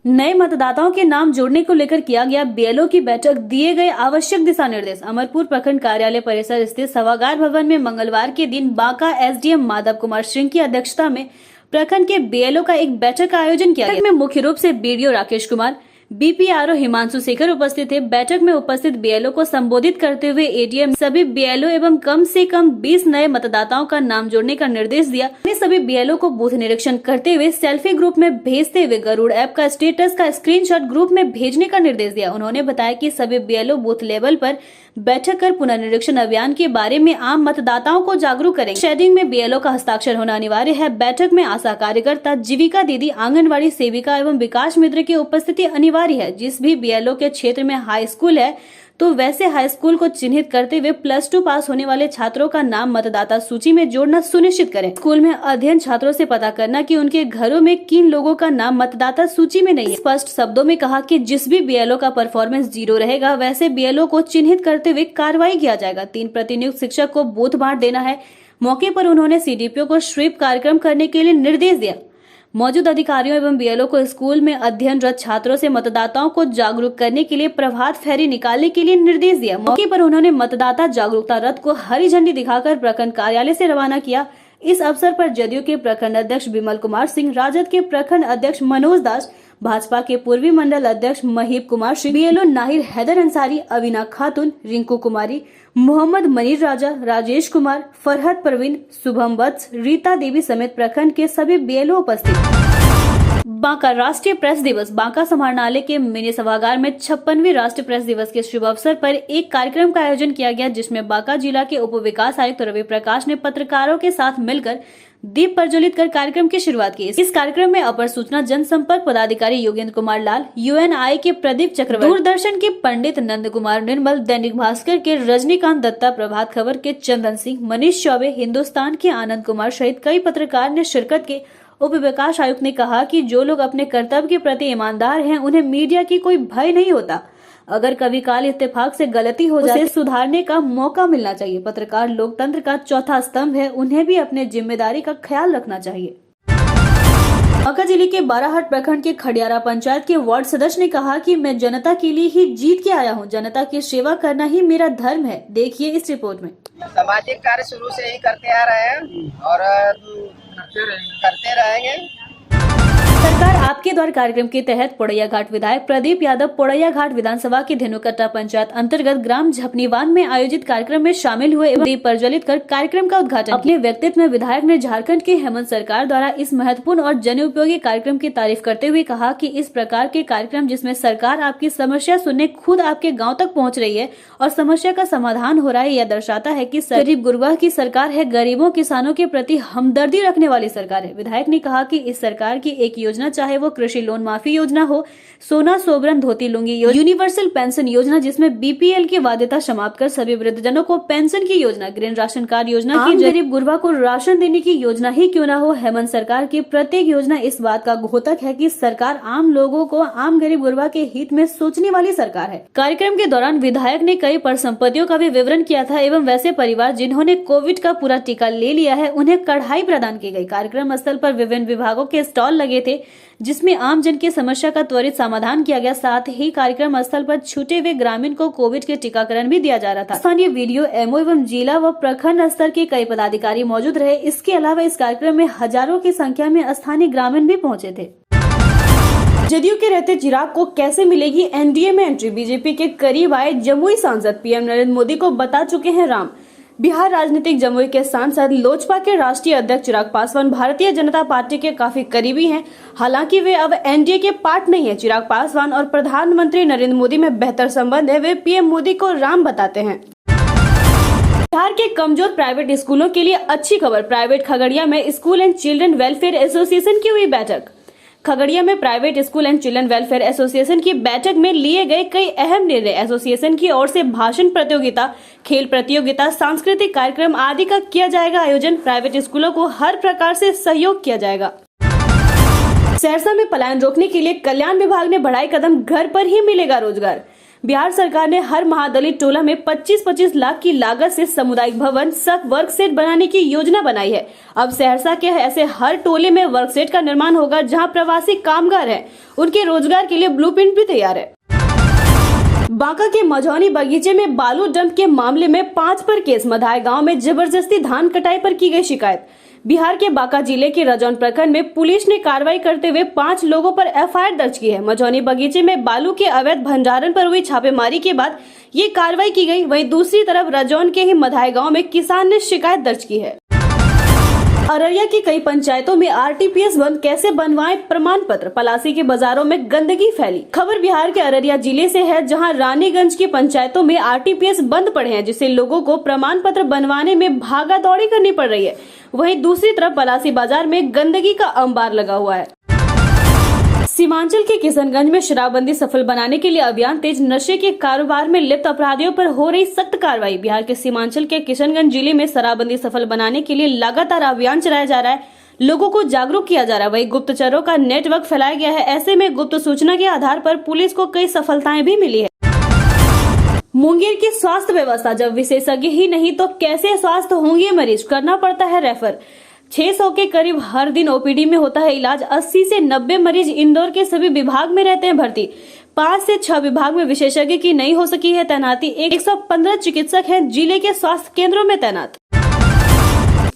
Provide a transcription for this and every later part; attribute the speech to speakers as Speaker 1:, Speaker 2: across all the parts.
Speaker 1: नए मतदाताओं के नाम जोड़ने को लेकर किया गया बीएलओ की बैठक, दिए गए आवश्यक दिशा निर्देश। अमरपुर प्रखंड कार्यालय परिसर स्थित सभागार भवन में मंगलवार के दिन बांका एसडीएम माधव कुमार सिंह की अध्यक्षता में प्रखंड के बीएलओ का एक बैठक का आयोजन किया गया। में मुख्य रूप से बीडीओ राकेश कुमार, बीपीआरओ हिमांशु शेखर उपस्थित थे। बैठक में उपस्थित बीएलओ को संबोधित करते हुए एडीएम सभी बीएलओ एवं कम से कम 20 नए मतदाताओं का नाम जोड़ने का निर्देश दिया। सभी बीएलओ को बूथ निरीक्षण करते हुए सेल्फी ग्रुप में भेजते हुए गरुड़ ऐप का स्टेटस का स्क्रीनशॉट ग्रुप में भेजने का निर्देश दिया। उन्होंने बताया कि सभी बीएलओ बूथ लेवल पर बैठक कर पुनर्निरीक्षण अभियान के बारे में आम मतदाताओं को जागरूक करेंगे। शेडिंग में बीएलओ का हस्ताक्षर होना अनिवार्य है। बैठक में आशा कार्यकर्ता, जीविका दीदी, आंगनवाड़ी सेविका एवं विकास मित्र की उपस्थिति अनिवार्य है। जिस भी बीएलओ के क्षेत्र में हाई स्कूल है तो वैसे हाई स्कूल को चिन्हित करते हुए +2 पास होने वाले छात्रों का नाम मतदाता सूची में जोड़ना सुनिश्चित करें। स्कूल में अध्ययन छात्रों से पता करना कि उनके घरों में किन लोगों का नाम मतदाता सूची में नहीं है। स्पष्ट शब्दों में कहा कि जिस भी बीएलओ का परफॉर्मेंस 0 रहेगा वैसे बीएलओ को चिन्हित करते हुए कार्रवाई किया जाएगा। 3 प्रतिनियुक्त शिक्षक को बूथ बांट देना है। मौके पर उन्होंने सीडीपीओ को स्वीप कार्यक्रम करने के लिए निर्देश दिया। मौजूद अधिकारियों एवं बीएलओ को स्कूल में अध्ययनरत छात्रों से मतदाताओं को जागरूक करने के लिए प्रभात फेरी निकालने के लिए निर्देश दिया। मौके पर उन्होंने मतदाता जागरूकता रथ को हरी झंडी दिखाकर प्रखंड कार्यालय से रवाना किया। इस अवसर पर जदयू के प्रखंड अध्यक्ष विमल कुमार सिंह, राजद के प्रखंड अध्यक्ष मनोज दास, भाजपा के पूर्वी मंडल अध्यक्ष महीप कुमार सिंह, बीएलओ नाहिर हैदर अंसारी, अविना खातून, रिंकू कुमारी, मोहम्मद मनीर राजा, राजेश कुमार, फरहत प्रवीण, शुभम वत्स, रीता देवी समेत प्रखंड के सभी बीएलओ उपस्थित। बांका राष्ट्रीय प्रेस दिवस। बांका समाहरणालय के मिनी सभागार में 56वीं राष्ट्रीय प्रेस दिवस के शुभ अवसर पर एक कार्यक्रम का आयोजन किया गया, जिसमें बांका जिला के उप विकास आयुक्त रवि प्रकाश ने पत्रकारों के साथ मिलकर दीप प्रज्वलित कर कार्यक्रम की शुरुआत की। इस कार्यक्रम में अपर सूचना जनसंपर्क पदाधिकारी योगेंद्र कुमार लाल, यूएनआई के प्रदीप चक्रवर्ती, दूरदर्शन के पंडित नंद कुमार निर्मल, दैनिक भास्कर के रजनीकांत दत्ता, प्रभात खबर के चंदन सिंह, मनीष चौबे, हिंदुस्तान के आनंद कुमार सहित कई पत्रकार ने शिरकत की। उप विकास आयुक्त ने कहा कि जो लोग अपने कर्तव्य के प्रति ईमानदार हैं, उन्हें मीडिया की कोई भय नहीं होता। अगर कभी काल इत्तेफाक से गलती हो जाए उसे सुधारने का मौका मिलना चाहिए। पत्रकार लोकतंत्र का चौथा स्तंभ है, उन्हें भी अपने जिम्मेदारी का ख्याल रखना चाहिए। बांका जिले के बाराहाट प्रखंड के खडियारा पंचायत के वार्ड सदस्य ने कहा कि मैं जनता के लिए ही जीत के आया हूं, जनता की सेवा करना ही मेरा धर्म है। देखिए इस रिपोर्ट में।
Speaker 2: सामाजिक कार्य शुरू से ही करते आ रहे हैं और करते रहेंगे।
Speaker 1: सरकार आपके द्वार कार्यक्रम के तहत पोड़ैया घाट विधायक प्रदीप यादव पोड़ैया घाट विधानसभा के धेनुकट्टा पंचायत अंतर्गत ग्राम झपनीवान में आयोजित कार्यक्रम में शामिल हुए एवं दीप प्रज्वलित कर कार्यक्रम का उद्घाटन। अपने व्यक्तित्व में विधायक ने झारखंड के हेमंत सरकार द्वारा इस महत्वपूर्ण और जनउपयोगी कार्यक्रम की तारीफ करते हुए कहा कि इस प्रकार के कार्यक्रम जिसमें सरकार आपकी समस्या सुनने खुद आपके गाँव तक पहुँच रही है और समस्या का समाधान हो रहा है, यह दर्शाता है कि गरीब गुरबा की सरकार है, गरीबों किसानों के प्रति हमदर्दी रखने वाली सरकार है। विधायक ने कहा कि इस सरकार की एक योजना, चाहे वो कृषि लोन माफी योजना हो, सोना सोबरन धोती लुंगी योजना, यूनिवर्सल पेंशन योजना जिसमें बीपीएल की बाध्यता समाप्त कर सभी वृद्धजनों को पेंशन की योजना, ग्रीन राशन कार्ड योजना की गरीब गुरबा को राशन देने की योजना ही क्यों न हो, हेमंत सरकार की प्रत्येक योजना इस बात का घोतक है कि सरकार आम लोगों को, आम गरीब गुरबा के हित में सोचने वाली सरकार है। कार्यक्रम के दौरान विधायक ने कई परिसंपत्तियों का भी विवरण किया था एवं वैसे परिवार जिन्होंने कोविड का पूरा टीका ले लिया है उन्हें कढ़ाई प्रदान की गई। कार्यक्रम स्थल पर विभिन्न विभागों के स्टॉल लगे थे जिसमें आम जन की समस्या का त्वरित समाधान किया गया। साथ ही कार्यक्रम स्थल पर छूटे हुए ग्रामीण को कोविड के टीकाकरण भी दिया जा रहा था। स्थानीय वीडियो, एमओ एवं जिला व प्रखंड स्तर के कई पदाधिकारी मौजूद रहे। इसके अलावा इस कार्यक्रम में हजारों की संख्या में स्थानीय ग्रामीण भी पहुंचे थे। जदयू के रहते चिराग को कैसे मिलेगी एनडीए में एंट्री? बीजेपी के करीब आए जमुई सांसद पीएम नरेंद्र मोदी को बता चुके हैं राम। बिहार राजनीतिक जमुई के सांसद लोजपा के राष्ट्रीय अध्यक्ष चिराग पासवान भारतीय जनता पार्टी के काफी करीबी हैं। हालांकि वे अब एनडीए के पार्ट नहीं है। चिराग पासवान और प्रधानमंत्री नरेंद्र मोदी में बेहतर संबंध है। वे पीएम मोदी को राम बताते हैं। बिहार के कमजोर प्राइवेट स्कूलों के लिए अच्छी खबर। प्राइवेट खगड़िया में school and children welfare association की हुई बैठक। खगड़िया में private school and children welfare association की बैठक में लिए गए कई अहम निर्णय। एसोसिएशन की ओर से भाषण प्रतियोगिता, खेल प्रतियोगिता, सांस्कृतिक कार्यक्रम आदि का किया जाएगा आयोजन। प्राइवेट स्कूलों को हर प्रकार से सहयोग किया जाएगा। सहरसा में पलायन रोकने के लिए कल्याण विभाग ने बढ़ाए कदम, घर पर ही मिलेगा रोजगार। बिहार सरकार ने हर महादलित टोला में 25-25 लाख की लागत से सामुदायिक भवन सब वर्क सेट बनाने की योजना बनाई है। अब सहरसा के ऐसे हर टोले में वर्क सेट का निर्माण होगा, जहां प्रवासी कामगार हैं, उनके रोजगार के लिए ब्लूप्रिंट भी तैयार है। बांका के मझौनी बगीचे में बालू डंप के मामले में 5 पर केस। मधाय गांव में जबरदस्ती धान कटाई पर की गई शिकायत। बिहार के बांका जिले के रजौन प्रखंड में पुलिस ने कार्रवाई करते हुए 5 लोगों पर एफआईआर दर्ज की है। मझौनी बगीचे में बालू के अवैध भंडारण पर हुई छापेमारी के बाद ये कार्रवाई की गई। वहीं दूसरी तरफ रजौन के ही मधाय गांव में किसान ने शिकायत दर्ज की है। अररिया की कई पंचायतों में आरटीपीएस बंद, कैसे बनवाएं प्रमाण पत्र। पलासी के बाजारों में गंदगी फैली। खबर बिहार के अररिया जिले से है, जहां रानीगंज की पंचायतों में आरटीपीएस बंद पड़े हैं, जिससे लोगों को प्रमाण पत्र बनवाने में भागा दौड़ी करनी पड़ रही है। वहीं दूसरी तरफ पलासी बाजार में गंदगी का अंबार लगा हुआ है। सीमांचल के किशनगंज में शराबबंदी सफल बनाने के लिए अभियान तेज। नशे के कारोबार में लिप्त अपराधियों पर हो रही सख्त कार्रवाई। बिहार के सीमांचल के किशनगंज जिले में शराबबंदी सफल बनाने के लिए लगातार अभियान चलाया जा रहा है। लोगों को जागरूक किया जा रहा है। वहीं गुप्तचरों का नेटवर्क फैलाया गया है। ऐसे में गुप्त सूचना के आधार पर पुलिस को कई सफलताएं भी मिली है। मुंगेर की स्वास्थ्य व्यवस्था, जब विशेषज्ञ ही नहीं तो कैसे स्वास्थ्य होंगे मरीज, करना पड़ता है रेफर। 600 के करीब हर दिन ओपीडी में होता है इलाज। 80 से 90 मरीज इंदौर के सभी विभाग में रहते हैं भर्ती। 5 से 6 विभाग में विशेषज्ञ की नहीं हो सकी है तैनाती। 115 चिकित्सक हैं जिले के स्वास्थ्य केंद्रों में तैनात।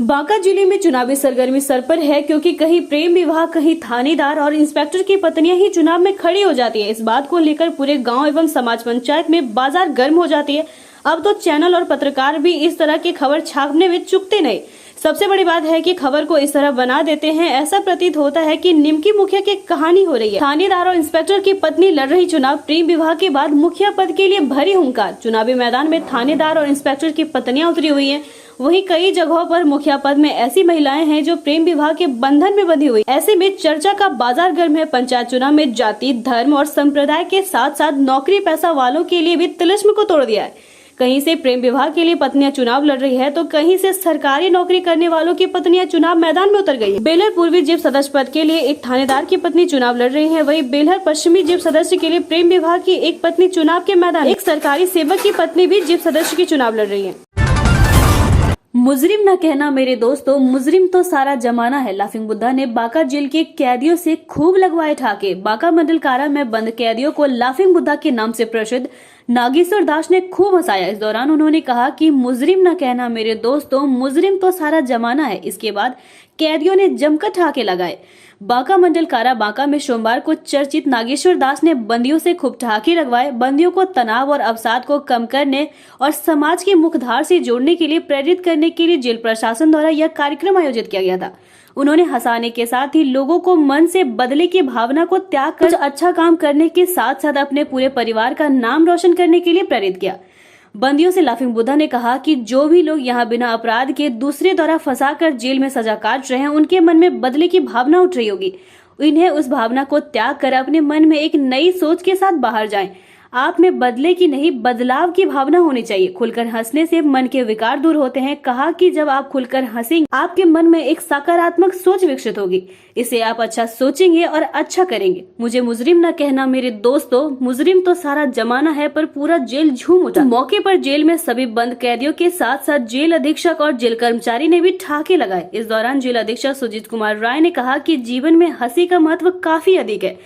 Speaker 1: बांका जिले में चुनावी सरगर्मी सर पर है, क्योंकि कहीं प्रेम विवाह, कहीं थानेदार और इंस्पेक्टर की पत्नियां ही चुनाव में खड़ी हो जाती है। इस बात को लेकर पूरे गांव एवं समाज पंचायत में बाजार गर्म हो जाती है। अब तो चैनल और पत्रकार भी इस तरह की खबर छापने में चूकते नहीं। सबसे बड़ी बात है कि खबर को इस तरह बना देते हैं, ऐसा प्रतीत होता है कि निमकी मुखिया की कहानी हो रही है। थानेदार और इंस्पेक्टर की पत्नी लड़ रही चुनाव। प्रेम विवाह के बाद मुखिया पद के लिए भरी हुंकार। चुनावी मैदान में थानेदार और इंस्पेक्टर की पत्नियां उतरी हुई हैं। वहीं कई जगहों पर मुखिया पद में ऐसी महिलाएं हैं जो प्रेम विवाह के बंधन में बंधी हुई। ऐसे में चर्चा का बाजार गर्म है। पंचायत चुनाव में जाति, धर्म और संप्रदाय के साथ साथ नौकरी पैसा वालों के लिए भी तिलिस्म को तोड़ दिया है। कहीं से प्रेम विवाह के लिए पत्नियां चुनाव लड़ रही है, तो कहीं से सरकारी नौकरी करने वालों की पत्नियां चुनाव मैदान में उतर गई। बेलहर पूर्वी जिप सदस्य पद के लिए एक थानेदार की पत्नी चुनाव लड़ रही है। वहीं बेलहर पश्चिमी जिप सदस्य के लिए प्रेम विवाह की एक पत्नी चुनाव के मैदान। एक सरकारी सेवक की पत्नी भी जिप सदस्य की चुनाव लड़ रही है। मुजरिम न कहना मेरे दोस्तों, मुजरिम तो सारा जमाना है। लाफिंग बुद्धा ने बांका जेल के कैदियों से खूब लगवाए ठाके। बांका मंडल कारा में बंद कैदियों को लाफिंग बुद्धा के नाम से प्रसिद्ध नागेश्वर दास ने खूब हंसाया। इस दौरान उन्होंने कहा कि मुजरिम न कहना मेरे दोस्तों, मुजरिम तो सारा जमाना है। इसके बाद कैदियों ने जमकर ठाके लगाए। बांका मंडल कारा बांका में सोमवार को चर्चित नागेश्वर दास ने बंदियों से खूब ठहाके लगवाए। बंदियों को तनाव और अवसाद को कम करने और समाज की मुख्यधारा से जोड़ने के लिए प्रेरित करने के लिए जेल प्रशासन द्वारा यह कार्यक्रम आयोजित किया गया था। उन्होंने हंसाने के साथ ही लोगों को मन से बदले की भावना को त्याग कर अच्छा काम करने के साथ साथ अपने पूरे परिवार का नाम रोशन करने के लिए प्रेरित किया। बंदियों से लाफिंग बुद्धा ने कहा कि जो भी लोग यहाँ बिना अपराध के दूसरे द्वारा फंसाकर जेल में सजा काट रहे हैं, उनके मन में बदले की भावना उठ रही होगी। इन्हें उस भावना को त्याग कर अपने मन में एक नई सोच के साथ बाहर जाएं। आप में बदले की नहीं, बदलाव की भावना होनी चाहिए। खुलकर हंसने से मन के विकार दूर होते हैं। कहा कि जब आप खुलकर हंसेंगे, आपके मन में एक सकारात्मक सोच विकसित होगी। इससे आप अच्छा सोचेंगे और अच्छा करेंगे। मुझे मुजरिम न कहना मेरे दोस्तों, मुजरिम तो सारा जमाना है, पर पूरा जेल झूम उठा। मौके पर जेल में सभी बंद कैदियों के साथ साथ जेल अधीक्षक और जेल कर्मचारी ने भी ठाके लगाए। इस दौरान जेल अधीक्षक सुजीत कुमार राय ने कहा कि जीवन में हंसी का महत्व काफी अधिक है।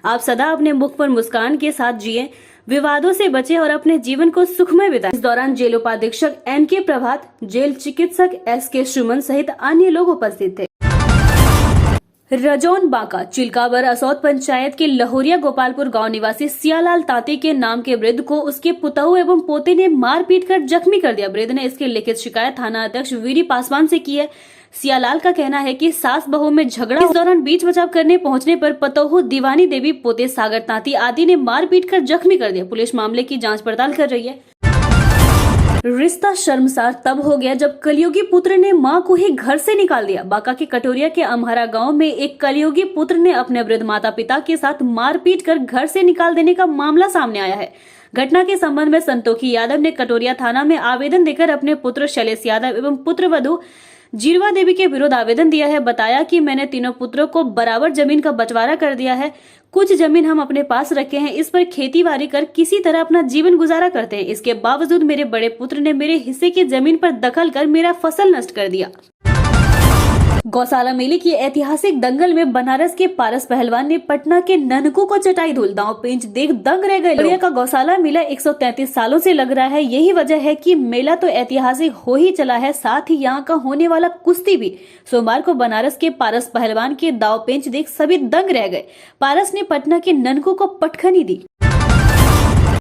Speaker 1: आप सदा अपने मुख पर मुस्कान के साथ जिए, विवादों से बचे और अपने जीवन को सुखमय बिताएं। इस दौरान जेल उपाधीक्षक एन.के. प्रभात, जेल चिकित्सक एस.के. सुमन सहित अन्य लोग उपस्थित थे। रजौन बांका चिल्कावर असौद पंचायत के लहोरिया गोपालपुर गांव निवासी सियालाल तांती के नाम के वृद्ध को उसके पुतहु एवं पोते ने मार पीट कर जख्मी कर दिया। वृद्ध ने इसकी लिखित शिकायत थाना अध्यक्ष वीरी पासवान से की है। सियालाल का कहना है कि सास बहू में झगड़ा, इस दौरान बीच बचाव करने पहुंचने पर पतोहू दीवानी देवी, पोते सागर तांती आदि ने मार पीट कर जख्मी कर दिया। पुलिस मामले की जांच पड़ताल कर रही है। रिश्ता शर्मसार तब हो गया जब कलयुगी पुत्र ने मां को ही घर से निकाल दिया। बांका के कटोरिया के अमहरा गांव में एक कलयुगी पुत्र ने अपने वृद्ध माता पिता के साथ मारपीट कर घर से निकाल देने का मामला सामने आया है। घटना के संबंध में संतोखी यादव ने कटोरिया थाना में आवेदन देकर अपने पुत्र शैलेश यादव एवं पुत्र वधू जीरवा देवी के विरुद्ध आवेदन दिया है। बताया कि मैंने तीनों पुत्रों को बराबर जमीन का बंटवारा कर दिया है। कुछ जमीन हम अपने पास रखे हैं, इस पर खेती-बाड़ी कर किसी तरह अपना जीवन गुजारा करते हैं। इसके बावजूद मेरे बड़े पुत्र ने मेरे हिस्से की जमीन पर दखल कर मेरा फसल नष्ट कर दिया। गौशाला मेले की ऐतिहासिक दंगल में बनारस के पारस पहलवान ने पटना के ननकू को चटाई धूल। दांव पेंच देख दंग रह गए लोग। का गौशाला मेला 133 सालों से लग रहा है। यही वजह है कि मेला तो ऐतिहासिक हो ही चला है, साथ ही यहाँ का होने वाला कुश्ती भी। सोमवार को बनारस के पारस पहलवान के दांव पेंच देख सभी दंग रह गए। पारस ने पटना के ननकू को पटखनी दी।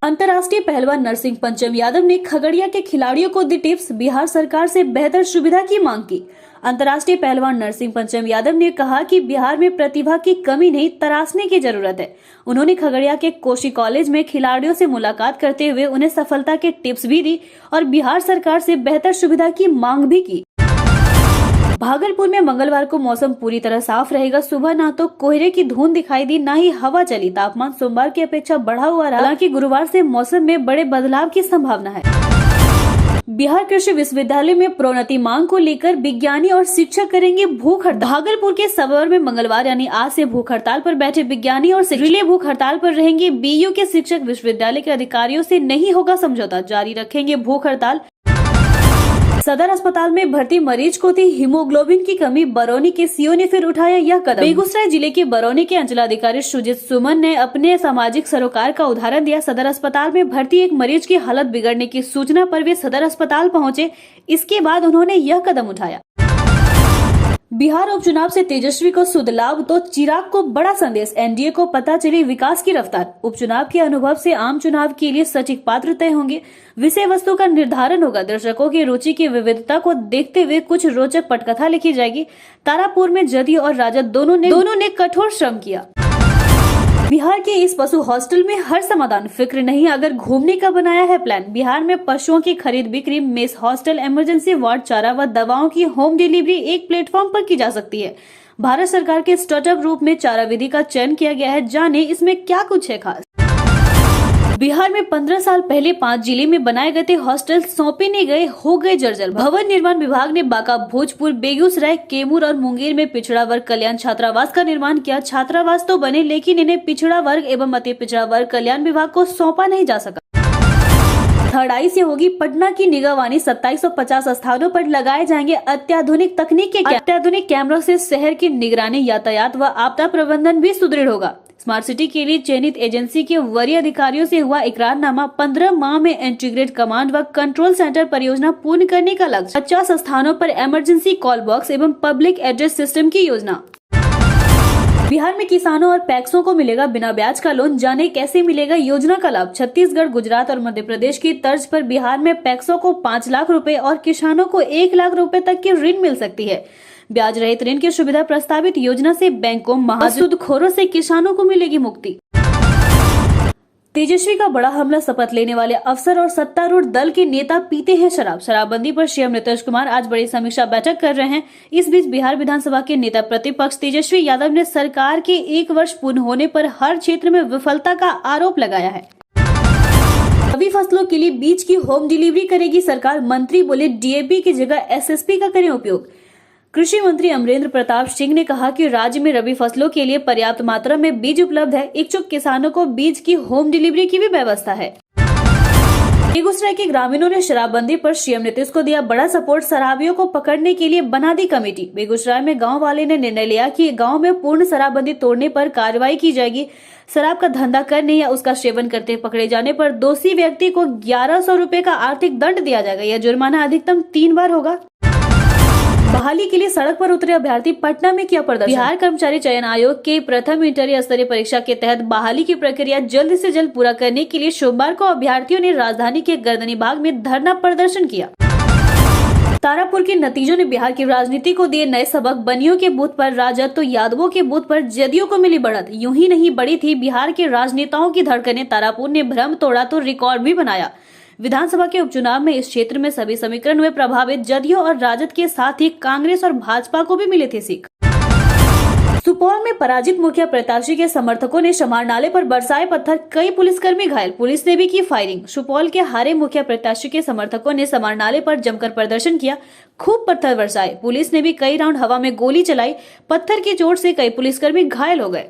Speaker 1: अंतर्राष्ट्रीय पहलवान नरसिंह पंचम यादव ने खगड़िया के खिलाड़ियों को दी टिप्स। बिहार सरकार से बेहतर सुविधा की मांग की। अंतर्राष्ट्रीय पहलवान नरसिंह पंचम यादव ने कहा कि बिहार में प्रतिभा की कमी नहीं, तराशने की जरूरत है। उन्होंने खगड़िया के कोशी कॉलेज में खिलाड़ियों से मुलाकात करते हुए उन्हें सफलता के टिप्स भी दी और बिहार सरकार से बेहतर सुविधा की मांग भी की। भागलपुर में मंगलवार को मौसम पूरी तरह साफ रहेगा। सुबह ना तो कोहरे की धुंध दिखाई दी, ना ही हवा चली। तापमान सोमवार की अपेक्षा बढ़ा हुआ रहा। हालांकि गुरुवार से मौसम में बड़े बदलाव की संभावना है। बिहार कृषि विश्वविद्यालय में प्रोन्नति मांग को लेकर विज्ञानी और शिक्षक करेंगे भूख हड़ताल। भागलपुर के सबौर में मंगलवार यानी आज से भूख हड़ताल पर बैठे विज्ञानी और रिले भूख हड़ताल पर रहेंगे। बीयू के शिक्षक विश्वविद्यालय के अधिकारियों से नहीं होगा समझौता, जारी रखेंगे भूख हड़ताल। सदर अस्पताल में भर्ती मरीज को थी हीमोग्लोबिन की कमी। बरौनी के सीओ ने फिर उठाया यह कदम। बेगूसराय जिले के बरौनी के अंचलाधिकारी सुजीत सुमन ने अपने सामाजिक सरोकार का उदाहरण दिया। सदर अस्पताल में भर्ती एक मरीज की हालत बिगड़ने की सूचना पर वे सदर अस्पताल पहुंचे। इसके बाद उन्होंने यह कदम उठाया। बिहार उपचुनाव से तेजस्वी को सुध लाभ तो चिराग को बड़ा संदेश। एनडीए को पता चली विकास की रफ्तार। उपचुनाव के अनुभव से आम चुनाव के लिए सटीक पात्र तय होंगे। विषय वस्तु का निर्धारण होगा। दर्शकों की रुचि की विविधता को देखते हुए कुछ रोचक पटकथा लिखी जाएगी। तारापुर में जदयू और राजद दोनों ने कठोर श्रम किया। बिहार के इस पशु हॉस्टल में हर समाधान, फिक्र नहीं अगर घूमने का बनाया है प्लान। बिहार में पशुओं की खरीद बिक्री, मेस हॉस्टल, इमरजेंसी वार्ड, चारा व दवाओं की होम डिलीवरी एक प्लेटफॉर्म पर की जा सकती है। भारत सरकार के स्टार्टअप रूप में चारा विधि का चयन किया गया है। जाने इसमें क्या कुछ है खास। बिहार में 15 साल पहले 5 जिले में बनाए गए थे हॉस्टल सौंपे नहीं गए, हो गए जर्जर। भवन निर्माण विभाग ने बांका, भोजपुर, बेगूसराय, कैमूर और मुंगेर में पिछड़ा वर्ग कल्याण छात्रावास का निर्माण किया। छात्रावास तो बने लेकिन इन्हें पिछड़ा वर्ग एवं अति पिछड़ा वर्ग कल्याण विभाग को सौंपा नहीं जा सका। थर्ड आई से होगी पटना की निगरानी। 2750 स्थानों पर लगाए जाएंगे अत्याधुनिक तकनीक के अत्याधुनिक कैमरों से शहर की निगरानी, यातायात व आपदा प्रबंधन भी सुदृढ़ होगा। स्मार्ट सिटी के लिए चयनित एजेंसी के वरीय अधिकारियों से हुआ इकरारनामा। 15 माह में इंटीग्रेट कमांड व कंट्रोल सेंटर परियोजना पूर्ण करने का लक्ष्य। 50 स्थानों पर इमरजेंसी कॉल बॉक्स एवं पब्लिक एड्रेस सिस्टम की योजना। बिहार में किसानों और पैक्सों को मिलेगा बिना ब्याज का लोन। जाने कैसे मिलेगा योजना का लाभ। छत्तीसगढ़, गुजरात और मध्य प्रदेश की तर्ज पर बिहार में पैक्सों को 5 लाख रुपए और किसानों को 1 लाख रुपए तक की ऋण मिल सकती है। ब्याज रहित ऋण की सुविधा प्रस्तावित योजना से बैंकों, महासूदखोरों से किसानों को मिलेगी मुक्ति। तेजस्वी का बड़ा हमला। शपथ लेने वाले अफसर और सत्तारूढ़ दल के नेता पीते हैं शराब। शराबबंदी पर सीएम नीतीश कुमार आज बड़ी समीक्षा बैठक कर रहे हैं। इस बीच बिहार विधानसभा के नेता प्रतिपक्ष तेजस्वी यादव ने सरकार के 1 वर्ष पूर्ण होने पर हर क्षेत्र में विफलता का आरोप लगाया है। रबी फसलों के लिए बीज की होम डिलीवरी करेगी सरकार। मंत्री बोले डीएपी की जगह एसएसपी का करें उपयोग। कृषि मंत्री अमरेंद्र प्रताप सिंह ने कहा कि राज्य में रबी फसलों के लिए पर्याप्त मात्रा में बीज उपलब्ध है। इच्छुक किसानों को बीज की होम डिलीवरी की भी व्यवस्था है। बेगूसराय के ग्रामीणों ने शराबबंदी पर सीएम नीतीश को दिया बड़ा सपोर्ट। शराबियों को पकड़ने के लिए बना दी कमेटी। बेगूसराय में गांव वाले ने निर्णय लिया कि गांव में पूर्ण शराबबंदी तोड़ने पर कार्रवाई की जाएगी। शराब का धंधा करने या उसका सेवन करते पकड़े जाने पर दोषी व्यक्ति को 1100 रुपए का आर्थिक दंड दिया जाएगा। यह जुर्माना अधिकतम 3 बार होगा। बहाली के लिए सड़क पर उतरे अभ्यर्थी। पटना में किया प्रदर्शन। बिहार कर्मचारी चयन आयोग के प्रथम इंटर स्तरीय परीक्षा के तहत बहाली की प्रक्रिया जल्द से जल्द पूरा करने के लिए सोमवार को अभ्यर्थियों ने राजधानी के गर्दनी बाग में धरना प्रदर्शन किया। तारापुर के नतीजों ने बिहार की राजनीति को दिए नए सबक। बनियों के बूथ पर राजद तो यादवों के बूथ पर जदयू को मिली बढ़त। यूं ही नहीं बढ़ी थी बिहार के राजनेताओं की धड़कनें। तारापुर ने भ्रम तोड़ा तो रिकॉर्ड भी बनाया। विधानसभा के उपचुनाव में इस क्षेत्र में सभी समीकरण हुए प्रभावित। जदयू और राजद के साथ ही कांग्रेस और भाजपा को भी मिले थे सीख। सुपौल में पराजित मुखिया प्रत्याशी के समर्थकों ने शमार नाले पर बरसाए पत्थर, कई पुलिसकर्मी घायल, पुलिस ने भी की फायरिंग। सुपौल के हारे मुखिया प्रत्याशी के समर्थकों ने शमार नाले पर जमकर प्रदर्शन किया, खूब पत्थर बरसाए, पुलिस ने भी कई राउंड हवा में गोली चलाई, पत्थर की चोट से कई पुलिसकर्मी घायल हो गए।